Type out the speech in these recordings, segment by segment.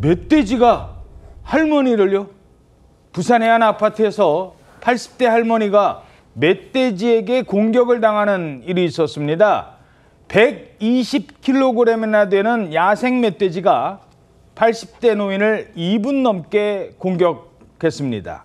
멧돼지가 할머니를요? 부산의 한 아파트에서 80대 할머니가 멧돼지에게 공격을 당하는 일이 있었습니다. 120kg이나 되는 야생 멧돼지가 80대 노인을 2분 넘게 공격했습니다.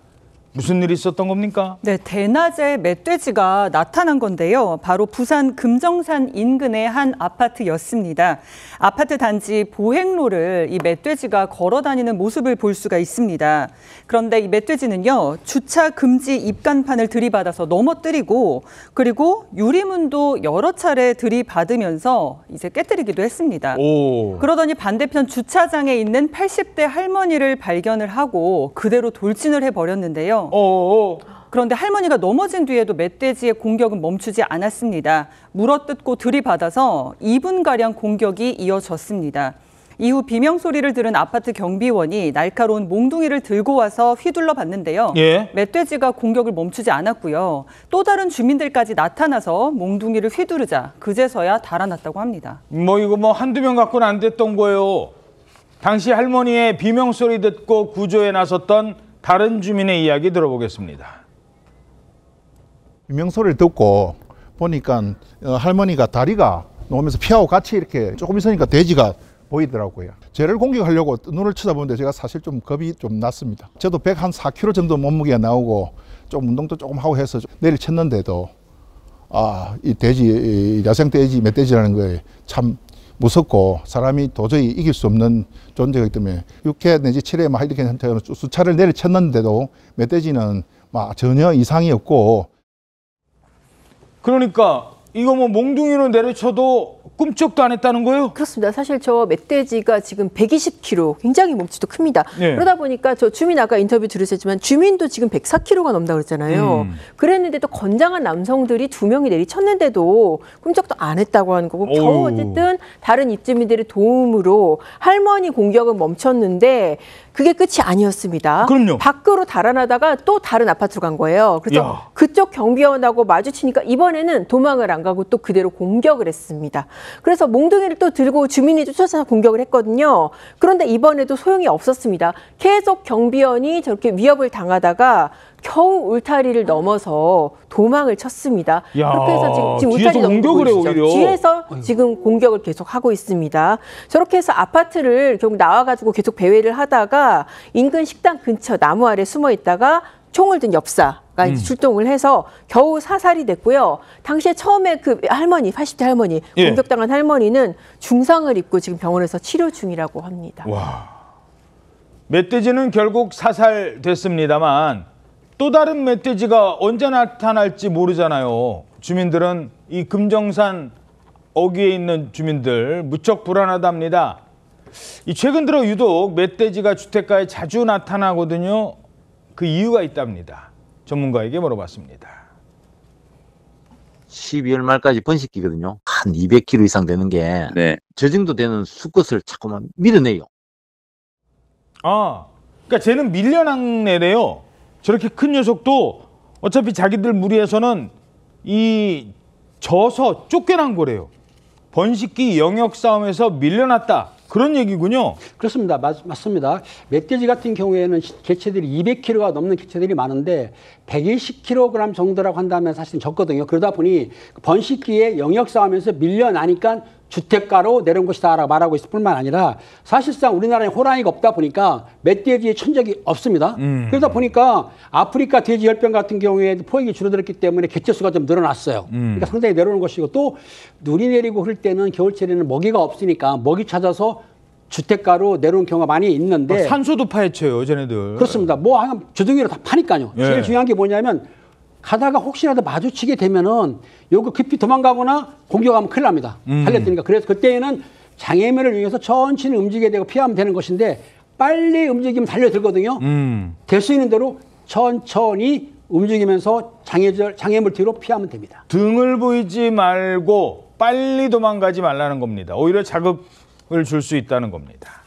무슨 일이 있었던 겁니까? 네, 대낮에 멧돼지가 나타난 건데요. 바로 부산 금정산 인근의 한 아파트였습니다. 아파트 단지 보행로를 이 멧돼지가 걸어 다니는 모습을 볼 수가 있습니다. 그런데 이 멧돼지는요, 주차 금지 입간판을 들이받아서 넘어뜨리고, 그리고 유리문도 여러 차례 들이받으면서 이제 깨뜨리기도 했습니다. 그러더니 반대편 주차장에 있는 80대 할머니를 발견을 하고 그대로 돌진을 해버렸는데요. 그런데 할머니가 넘어진 뒤에도 멧돼지의 공격은 멈추지 않았습니다. 물어뜯고 들이받아서 2분가량 공격이 이어졌습니다. 이후 비명소리를 들은 아파트 경비원이 날카로운 몽둥이를 들고 와서 휘둘러 봤는데요. 멧돼지가 공격을 멈추지 않았고요. 또 다른 주민들까지 나타나서 몽둥이를 휘두르자 그제서야 달아났다고 합니다. 이거 한두 명 갖고는 안 됐던 거예요. 당시 할머니의 비명소리 듣고 구조에 나섰던 다른 주민의 이야기 들어보겠습니다. 비명소리를 듣고 보니까 할머니가 다리가 놓으면서 피하고 같이 이렇게 조금 있으니까 돼지가 보이더라고요. 쟤를 공격하려고 눈을 쳐다보는데 제가 사실 좀 겁이 좀 났습니다. 저도 104kg 정도 몸무게가 나오고 좀 운동도 조금 하고 해서 내리쳤는데도 이 돼지, 야생 돼지, 멧돼지라는 거에 참 무섭고 사람이 도저히 이길 수 없는 존재이기 때문에 6회 내지 7회 막 이렇게 수차를 내리쳤는데도 멧돼지는 막 전혀 이상이 없고. 그러니까 이거 몽둥이로 내려쳐도 꿈쩍도 안 했다는 거예요? 그렇습니다. 사실 저 멧돼지가 지금 120kg, 굉장히 몸치도 큽니다. 그러다 보니까 저 주민 아까 인터뷰 들으셨지만 주민도 지금 104kg가 넘다고 그랬잖아요. 그랬는데도 건장한 남성들이 2명이 내리쳤는데도 꿈쩍도 안 했다고 하는 거고 겨우 어쨌든 다른 입주민들의 도움으로 할머니 공격은 멈췄는데 그게 끝이 아니었습니다. 그럼요. 밖으로 달아나다가 또 다른 아파트로 간 거예요. 그래서 그쪽 경비원하고 마주치니까 이번에는 도망을 안 가고 또 그대로 공격을 했습니다. 그래서 몽둥이를 또 들고 주민이 쫓아서 공격을 했거든요. 그런데 이번에도 소용이 없었습니다. 계속 경비원이 저렇게 위협을 당하다가 겨우 울타리를 넘어서 도망을 쳤습니다. 그렇게 해서 지금 울타리 공격을 해 오히려. 뒤에서 지금 공격을 계속 하고 있습니다. 저렇게 해서 아파트를 결국 나와가지고 계속 배회를 하다가 인근 식당 근처 나무 아래 숨어 있다가 총을 든 엽사가 이제 출동을 해서 겨우 사살이 됐고요. 당시에 처음에 그 할머니, 80대 할머니, 공격당한 할머니는 중상을 입고 지금 병원에서 치료 중이라고 합니다. 멧돼지는 결국 사살됐습니다만 또 다른 멧돼지가 언제 나타날지 모르잖아요. 주민들은 이 금정산 어귀에 있는 주민들 무척 불안하답니다. 최근 들어 유독 멧돼지가 주택가에 자주 나타나거든요. 그 이유가 있답니다. 전문가에게 물어봤습니다. 12월 말까지 번식기거든요. 한 200kg 이상 되는 게 저 정도 되는 수컷을 자꾸만 밀어내요. 그러니까 쟤는 밀려난 애래요. 저렇게 큰 녀석도 어차피 자기들 무리에서는 져서 쫓겨난 거래요. 번식기 영역 싸움에서 밀려났다. 그런 얘기군요. 그렇습니다. 맞습니다. 멧돼지 같은 경우에는 개체들이 200kg가 넘는 개체들이 많은데 120kg 정도라고 한다면 사실 적거든요. 그러다 보니 번식기에 영역 싸움에서 밀려나니까 주택가로 내려온 것이다라고 말하고 있을 뿐만 아니라 사실상 우리나라에 호랑이가 없다 보니까 멧돼지의 천적이 없습니다. 그러다 보니까 아프리카 돼지열병 같은 경우에 포획이 줄어들었기 때문에 개체수가 좀 늘어났어요. 그러니까 상당히 내려오는 것이고 또 눈이 내리고 그럴 때는 겨울철에는 먹이가 없으니까 먹이 찾아서 주택가로 내려온 경우가 많이 있는데 산소도 파헤쳐요, 쟤네들. 그렇습니다. 주둥이로 다 파니까요. 제일 중요한 게 뭐냐면 가다가 혹시라도 마주치게 되면은 요거 깊이 도망가거나 공격하면 큰일 납니다. 달려드니까. 그래서 그때는 장애물을 이용해서 천천히 움직이게 되고 피하면 되는 것인데 빨리 움직이면 달려들거든요. 될 수 있는 대로 천천히 움직이면서 장애물 뒤로 피하면 됩니다. 등을 보이지 말고 빨리 도망가지 말라는 겁니다. 오히려 자극을 줄 수 있다는 겁니다.